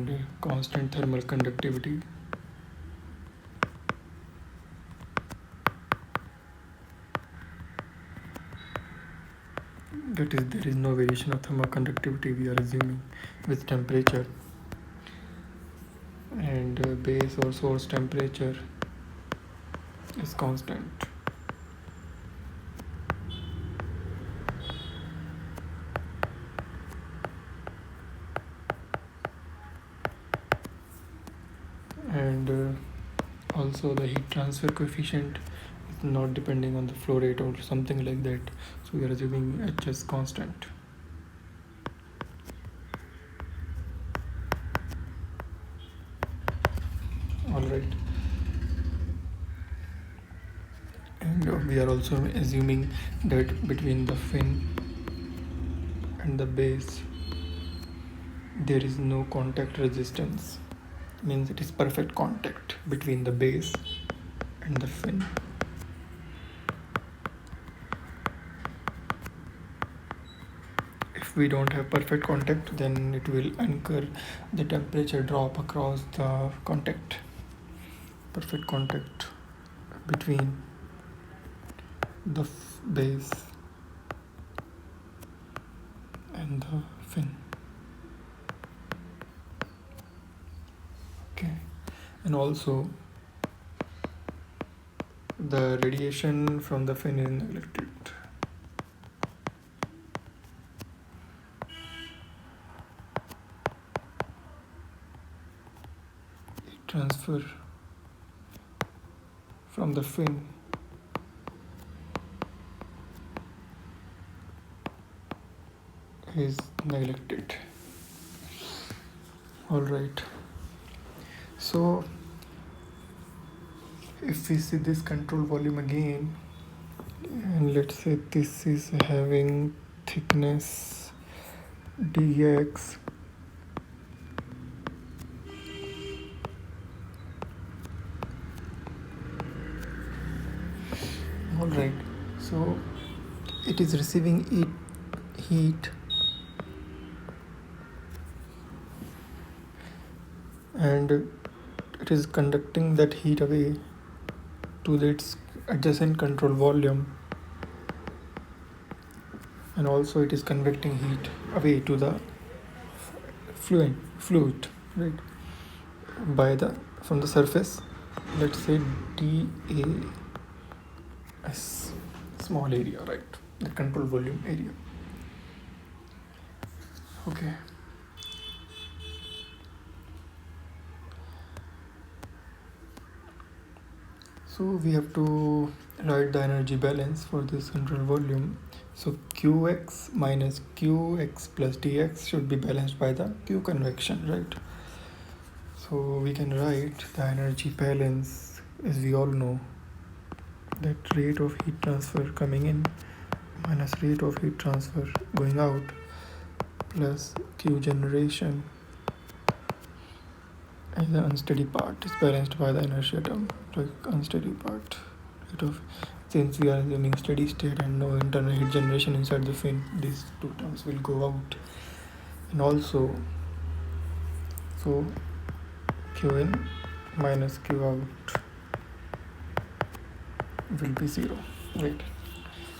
and constant thermal conductivity. That is, there is no variation of thermal conductivity we are assuming with temperature, and base or source temperature is constant. And also the heat transfer coefficient is not depending on the flow rate or something like that, so we are assuming H as constant. Alright, and we are also assuming that between the fin and the base there is no contact resistance, means it is perfect contact between the base and the fin. If we don't have perfect contact, then it will incur the temperature drop across the contact. Perfect contact between the base and the fin. Okay, and also the radiation from the fin is neglected. Heat transfer from the fin is neglected. All right, so if we see this control volume again, and let's say this is having thickness dx, all right, so it is receiving heat and it is conducting that heat away to its adjacent control volume, and also it is convecting heat away to the fluid, right, by the from the surface, let's say DAS, small area, right, the control volume area. Okay, so we have to write the energy balance for this control volume. So Qx minus Qx plus dx should be balanced by the Q convection, right? So we can write the energy balance, as we all know, that rate of heat transfer coming in minus rate of heat transfer going out plus Q generation as the unsteady part is balanced by the inertia term, like unsteady part. Since we are assuming steady state and no internal heat generation inside the fin, these two terms will go out. And also, so Q in minus Q out will be 0, right?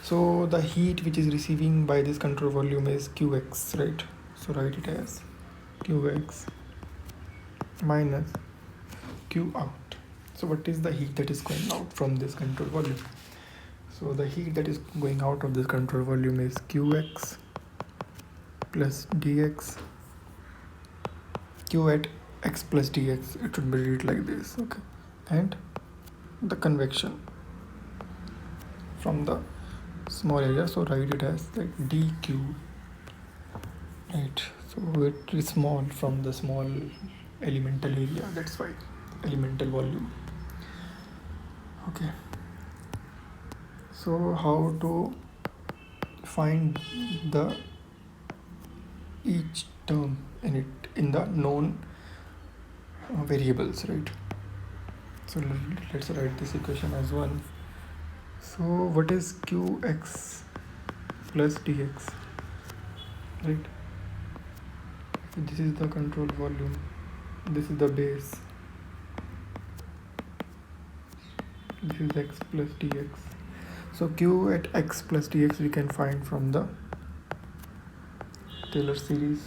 So the heat which is receiving by this control volume is Qx, right? So write it as Qx minus Q out. So what is the heat that is going out from this control volume? So the heat that is going out of this control volume is Qx plus dx, Q at x plus dx, it should be read like this, okay? And the convection from the small area, so write it as like dq, right? So it is small from the small elemental area, that's why elemental volume. Okay, so how to find the each term in the known variables, right? So let's write this equation as 1. So what is Qx plus dx, right? So this is the control volume This is the base. This is x plus dx. So q at x plus dx we can find from the Taylor series.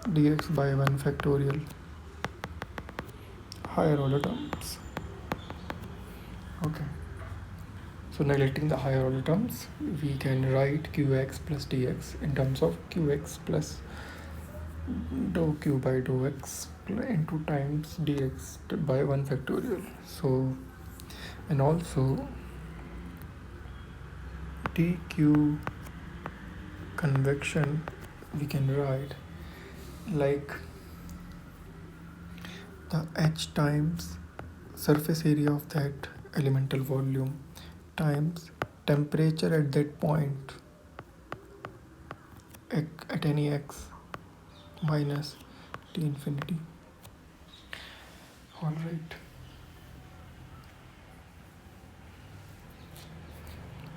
Dx by 1 factorial. Higher order terms. Okay. So neglecting the higher order terms, we can write qx plus dx in terms of qx plus dou q by dou x into times dx by 1 factorial. So, and also dq convection we can write like the h times surface area of that elemental volume times temperature at that point at any x minus T infinity. All right.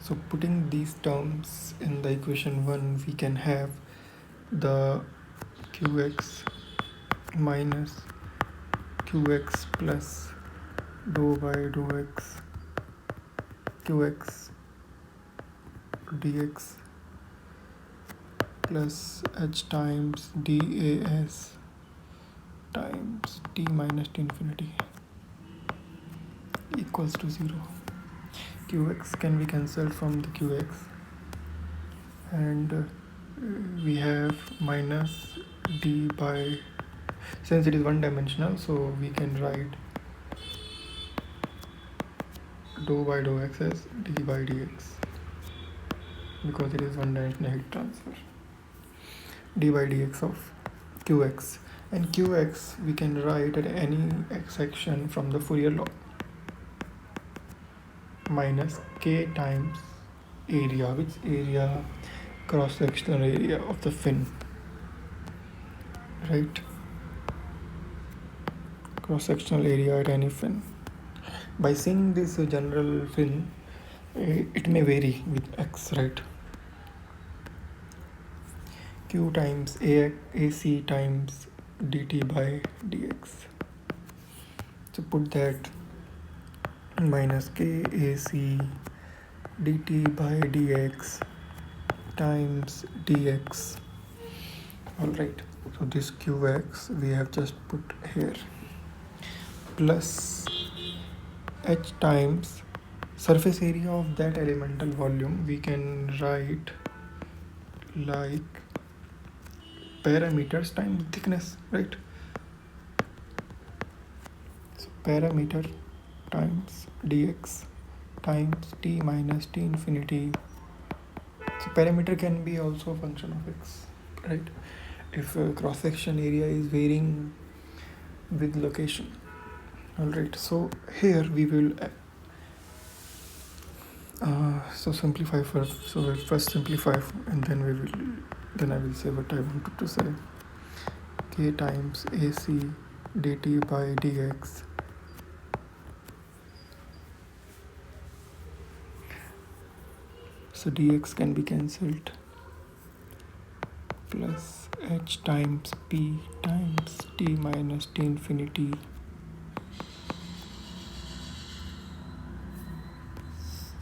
So putting these terms in the equation 1, we can have the qx minus qx plus dou by dou x qx dx plus h times das times t minus t infinity equals to 0. Qx can be cancelled from the qx, and we have minus d by, since it is one dimensional, so we can write dou by dou x as d by dx because it is one dimensional heat transfer. D by dx of qx, and qx we can write at any x section from the Fourier law minus k times area, which area, cross sectional area of the fin, right? Cross sectional area at any fin. By seeing this general fin, it may vary with x, right? Q times AC times dt by dx. So put that minus KAC dt by dx times dx. Alright, so this qx we have just put here plus h times surface area of that elemental volume we can write like parameters times thickness, right? So parameter times dx times t minus t infinity. So parameter can be also a function of x, right? If cross section area is varying with location. All right, so here we will so simplify first. So we'll first simplify, and then I will say what I wanted to say. K times AC dt by dx so dx can be cancelled plus h times p times t minus t infinity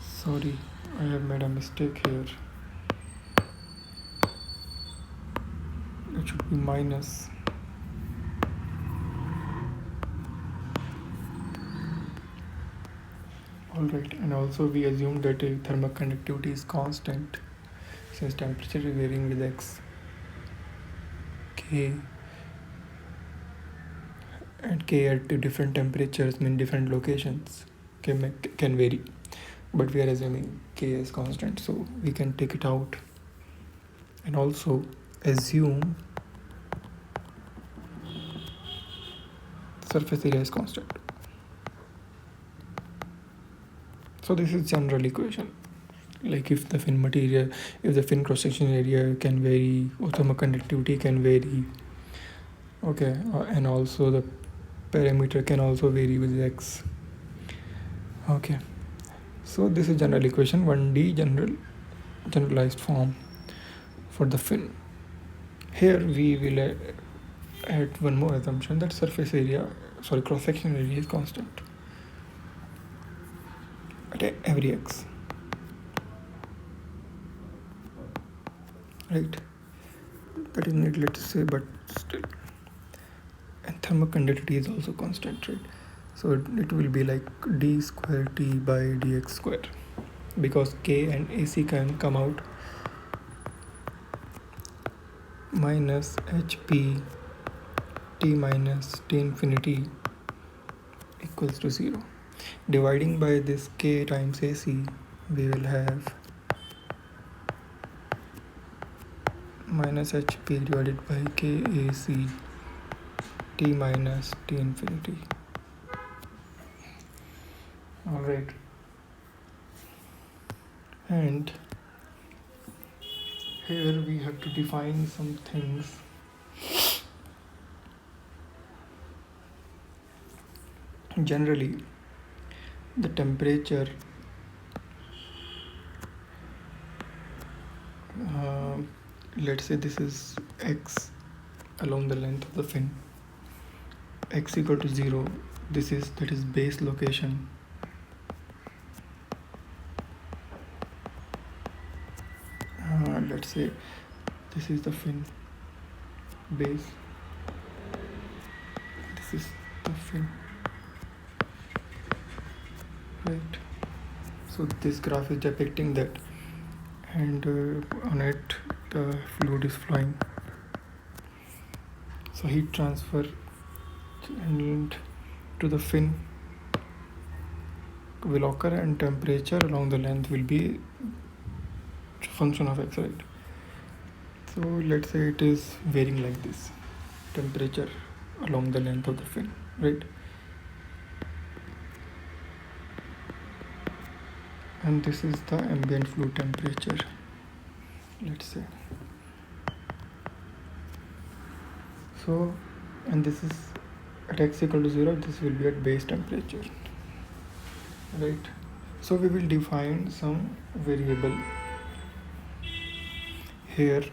sorry, I have made a mistake here. It should be minus alright, and also we assume that thermal conductivity is constant since temperature is varying with x. K and K at different temperatures mean different locations can vary, but we are assuming K is constant, so we can take it out and also assume surface area is constant. So this is general equation. Like if the fin cross section area can vary, or thermal conductivity can vary, okay, and also the parameter can also vary with x. Okay, so this is general equation 1D general generalized form for the fin. Here we will add one more assumption, that surface area, cross-sectional area is constant at every x, right? That is needless to say, but still. And thermoconductivity is also constant, right? So it will be like d square t by dx square, because k and AC can come out minus hp t minus t infinity equals to 0. Dividing by this k times AC, we will have minus hp divided by kac t minus t infinity. Alright. And here we have to define some things. Generally, the temperature let's say this is x along the length of the fin, x equal to 0, that is base location. Let's say this is the fin base, this is the fin, right? So this graph is depicting that, and on it the fluid is flowing. So heat transfer and to the fin will occur, and temperature along the length will be function of x, right? So let's say it is varying like this, temperature along the length of the fin, right? And this is the ambient fluid temperature, let's say. So, and this is at x equal to 0, this will be at base temperature, right? So we will define some variable here.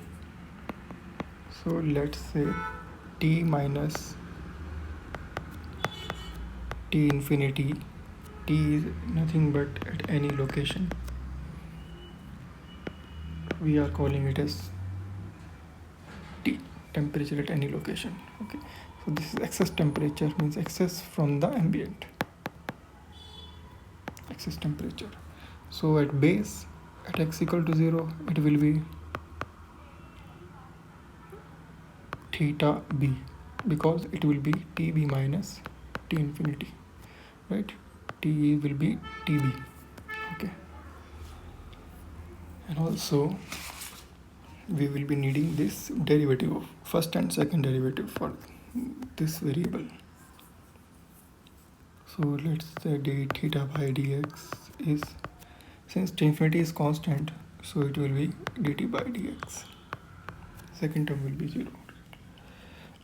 So let's say t minus t infinity, t is nothing but at any location. We are calling it as T, temperature at any location. Okay, so this is excess temperature, means excess from the ambient, excess temperature. So at base, at x equal to 0, it will be theta b, because it will be Tb minus T infinity, right? T will be Tb. Okay, and also we will be needing this derivative of first and second derivative for this variable. So let's say d theta by dx is, since T infinity is constant, so it will be dt by dx. Second term will be 0.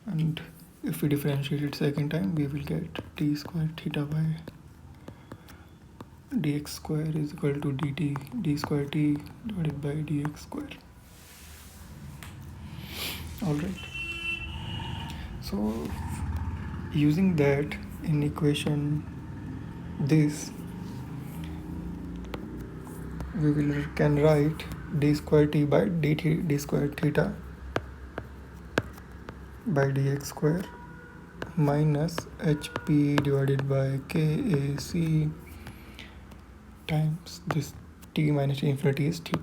And if we differentiate it second time, we will get t square theta by dx square is equal to dt d square t divided by dx square. Alright. So using that in equation this, we can write d square t by d square theta by dx square minus hp divided by kac times this t minus t infinity is theta.